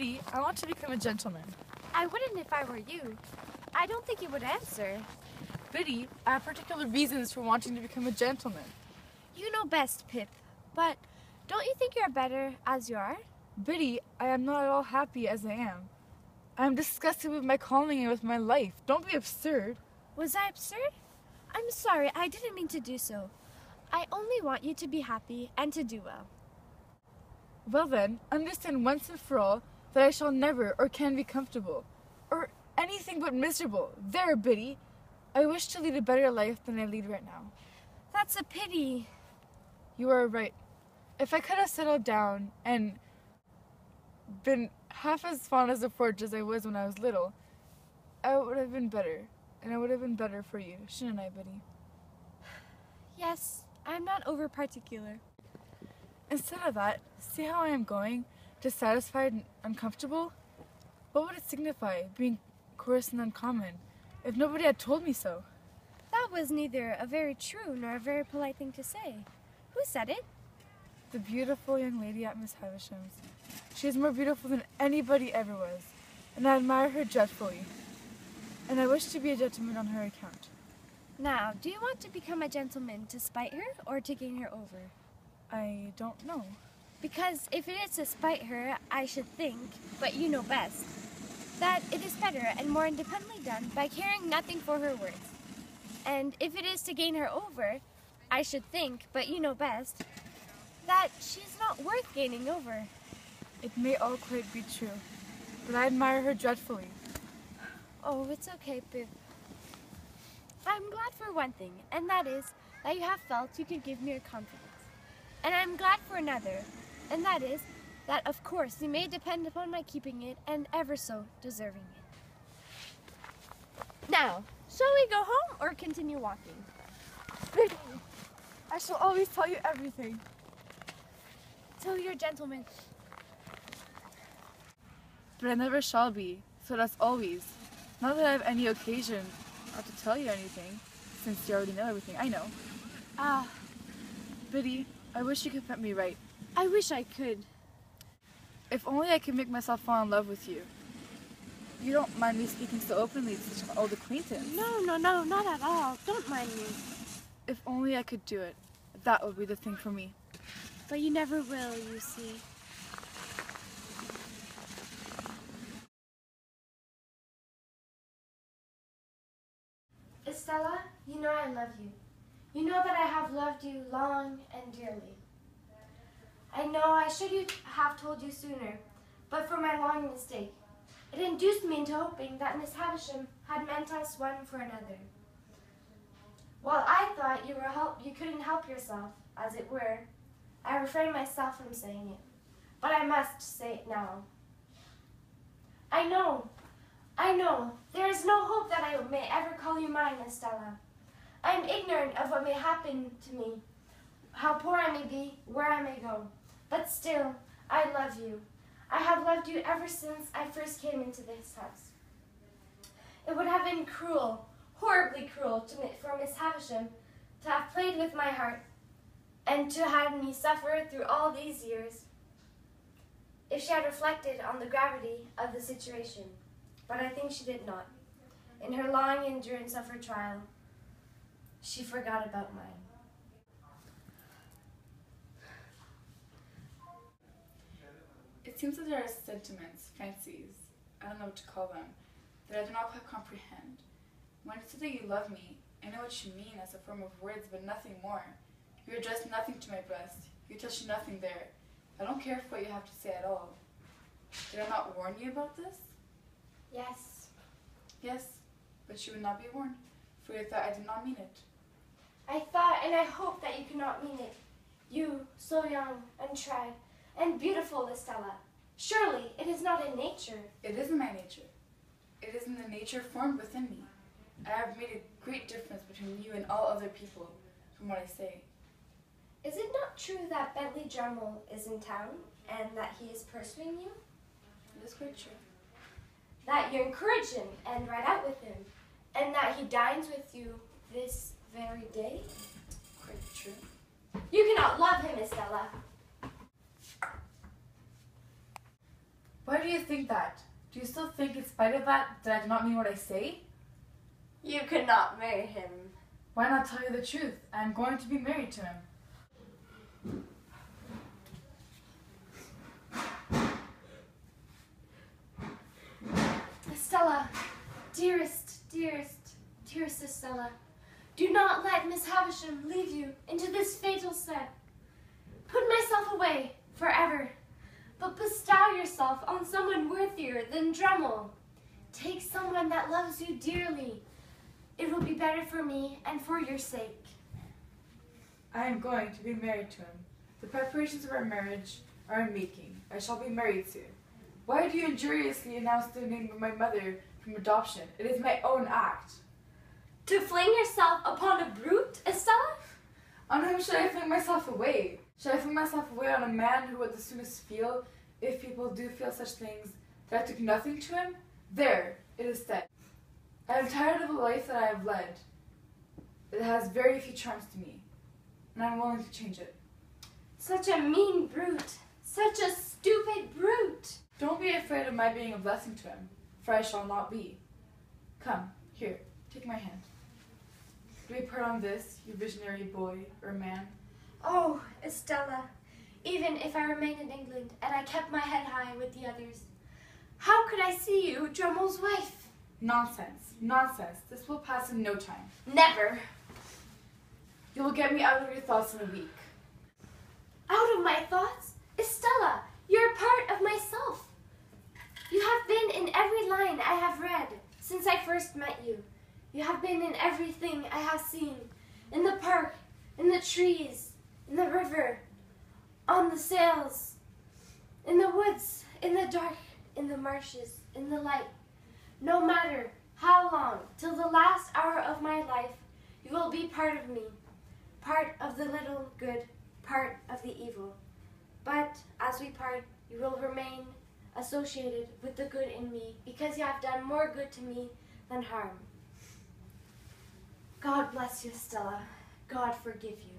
Biddy, I want to become a gentleman. I wouldn't if I were you. I don't think you would answer. Biddy, I have particular reasons for wanting to become a gentleman. You know best, Pip. But don't you think you're better as you are? Biddy, I am not at all happy as I am. I am disgusted with my calling and with my life. Don't be absurd. Was I absurd? I'm sorry, I didn't mean to do so. I only want you to be happy and to do well. Well then, understand once and for all that I shall never or can be comfortable, or anything but miserable. There, Biddy. I wish to lead a better life than I lead right now. That's a pity. You are right. If I could have settled down and been half as fond of the forge as I was when I was little, I would have been better. And I would have been better for you, shouldn't I, Biddy? Yes, I'm not over particular. Instead of that, see how I am going, dissatisfied and uncomfortable? What would it signify, being coarse and uncommon, if nobody had told me so? That was neither a very true nor a very polite thing to say. Who said it? The beautiful young lady at Miss Havisham's. She is more beautiful than anybody ever was, and I admire her dreadfully. And I wish to be a gentleman on her account. Now, do you want to become a gentleman to spite her or to gain her over? I don't know. Because if it is to spite her, I should think, but you know best, that it is better and more independently done by caring nothing for her words. And if it is to gain her over, I should think, but you know best, that she is not worth gaining over. It may all quite be true, but I admire her dreadfully. Oh, it's okay, Pip. I'm glad for one thing, and that is that you have felt you could give me your confidence. And I'm glad for another, and that is that, of course, you may depend upon my keeping it and ever so deserving it. Now, shall we go home or continue walking? Biddy, I shall always tell you everything. Till you're a gentleman. But I never shall be, so that's always. Not that I have any occasion not to tell you anything, since you already know everything. I know. Ah, Biddy, I wish you could put me right. I wish I could. If only I could make myself fall in love with you. You don't mind me speaking so openly to such an old acquaintance. No, not at all. Don't mind me. If only I could do it. That would be the thing for me. But you never will, you see. Estella, you know I love you. You know that I have loved you long and dearly. I know I should have told you sooner, but for my long mistake. It induced me into hoping that Miss Havisham had meant us one for another. While I thought you couldn't help yourself, as it were, I refrained myself from saying it. But I must say it now. I know, there is no hope that I may ever call you mine, Estella. I am ignorant of what may happen to me, how poor I may be, where I may go. But still, I love you. I have loved you ever since I first came into this house. It would have been cruel, horribly cruel for Miss Havisham to have played with my heart and to have me suffer through all these years if she had reflected on the gravity of the situation. But I think she did not. In her long endurance of her trial, she forgot about mine. It seems that there are sentiments, fancies, I don't know what to call them, that I do not quite comprehend. When you say that you love me, I know what you mean as a form of words, but nothing more. You address nothing to my breast. You touch nothing there. I don't care for what you have to say at all. Did I not warn you about this? Yes. Yes, but you would not be warned, for you thought I did not mean it. I thought and I hope that you could not mean it. You, so young, untried, and beautiful, Estella. Surely it is not in nature. It is in my nature. It is in the nature formed within me. I have made a great difference between you and all other people, from what I say. Is it not true that Bentley Drummle is in town, and that he is pursuing you? It is quite true. That you encourage him and ride out with him, and that he dines with you this very day? Quite true. You cannot love him, Estella. Why do you think that? Do you still think, in spite of that I do not mean what I say? You could not marry him. Why not tell you the truth? I am going to be married to him. Estella, dearest Estella, do not let Miss Havisham lead you into this fatal step. Put myself away forever, but bestow yourself on someone worthier than Drummle. Take someone that loves you dearly. It will be better for me and for your sake. I am going to be married to him. The preparations of our marriage are in making. I shall be married soon. Why do you injuriously announce the name of my mother from adoption? It is my own act. To fling yourself upon a brute, Estella? On whom should I fling myself away? Should I fling myself away on a man who would the soonest feel, if people do feel such things, that I took nothing to him? There, it is said. I am tired of the life that I have led. It has very few charms to me, and I am willing to change it. Such a mean brute. Such a stupid brute. Don't be afraid of my being a blessing to him, for I shall not be. Come, here, take my hand. Do we part on this, you visionary boy or man? Oh, Estella, even if I remained in England and I kept my head high with the others, how could I see you, Drummle's wife? Nonsense, nonsense. This will pass in no time. Never. You will get me out of your thoughts in a week. Out of my thoughts? Estella, you're a part of myself. You have been in every line I have read since I first met you. You have been in everything I have seen. In the park, in the trees, in the river, on the sails, in the woods, in the dark, in the marshes, in the light. No matter how long, till the last hour of my life, you will be part of me, part of the little good, part of the evil. But as we part, you will remain associated with the good in me, because you have done more good to me than harm. God bless you, Stella. God forgive you.